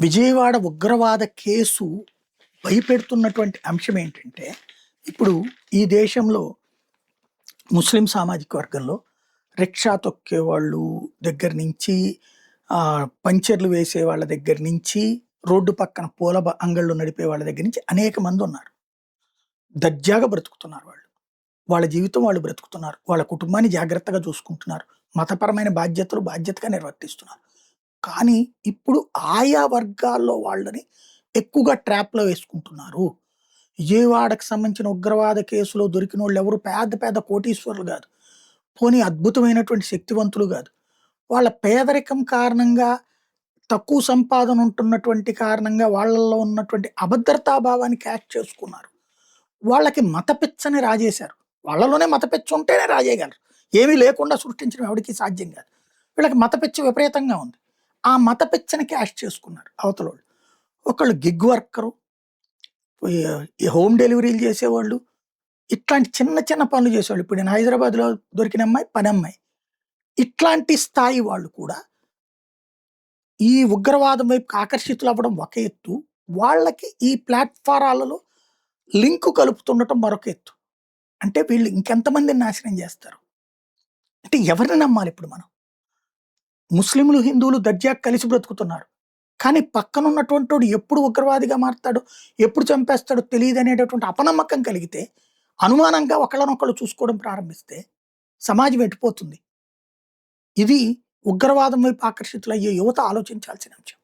విజయవాడ ఉగ్రవాద కేసు భయపెడుతున్నటువంటి అంశం ఏంటంటే, ఇప్పుడు ఈ దేశంలో ముస్లిం సామాజిక వర్గంలో రిక్షా తొక్కేవాళ్ళు దగ్గర నుంచి, పంచర్లు వేసే వాళ్ళ దగ్గర నుంచి, రోడ్డు పక్కన అంగళ్ళు నడిపే వాళ్ళ దగ్గర నుంచి అనేక మంది ఉన్నారు. దర్జాగా బ్రతుకుతున్నారు వాళ్ళు. వాళ్ళ జీవితం వాళ్ళు బ్రతుకుతున్నారు. వాళ్ళ కుటుంబాన్ని జాగ్రత్తగా చూసుకుంటున్నారు. మతపరమైన బాధ్యతగా నిర్వర్తిస్తున్నారు. కానీ ఇప్పుడు ఆయా వర్గాల్లో వాళ్ళని ఎక్కువగా ట్రాప్‌లో వేసుకుంటున్నారు. విజయవాడకి సంబంధించిన ఉగ్రవాద కేసులో దొరికినోళ్ళు ఎవరు పెద్ద పెద్ద కోటీశ్వరులు గాదు. పోనీ అద్భుతమైనటువంటి శక్తివంతులు గాదు. వాళ్ళ పేదరికం కారణంగా, తక్కువ సంపాదన ఉంటున్నటువంటి కారణంగా వాళ్ళల్లో ఉన్నటువంటి అభద్రతా భావాన్ని క్యాచ్ చేసుకున్నారు. వాళ్ళకి మత పిచ్చని రాజేశారు. వాళ్ళలోనే మత పిచ్చి ఉంటేనే రాజేయగలరు. ఏమీ లేకుండా సృష్టించడం ఎవడికి సాధ్యం కాదు. వీళ్ళకి మత పిచ్చి విపరీతంగా ఉంది. ఆ మత పిచ్చని క్యాష్ చేసుకున్నారు అవతలోళ్ళు. ఒకళ్ళు గిగ్ వర్కరు, ఈ హోమ్ డెలివరీలు చేసేవాళ్ళు, ఇట్లాంటి చిన్న చిన్న పనులు చేసేవాళ్ళు. ఇప్పుడు నేను హైదరాబాద్‌లో దొరికిన అమ్మాయి పనమ్మాయి. ఇట్లాంటి స్థాయి వాళ్ళు కూడా ఈ ఉగ్రవాదం వైపుకి ఆకర్షితులవ్వడం ఒక ఎత్తు. వాళ్ళకి ఈ ప్లాట్‌ఫారాలలో లింకు కలుపుతుండటం మరొక ఎత్తు. అంటే వీళ్ళు ఇంకెంతమందిని నాశనం చేస్తారు? అంటే ఎవరిని నమ్మాలిప్పుడు మనం? ముస్లింలు, హిందువులు దర్జాగా కలిసి బ్రతుకుతున్నారు. కానీ పక్కనున్నటువంటోడు ఎప్పుడు ఉగ్రవాదిగా మారతాడో, ఎప్పుడు చంపేస్తాడో తెలీదనేటటువంటి అపనమ్మకం కలిగితే, అనుమానంగా ఒకళ్ళనొకళ్ళు చూసుకోవడం ప్రారంభిస్తే సమాజం ఎటుపోతుంది? ఇది ఉగ్రవాదం వైపు ఆకర్షితులయ్యే యువత ఆలోచించాల్సిన అంశం.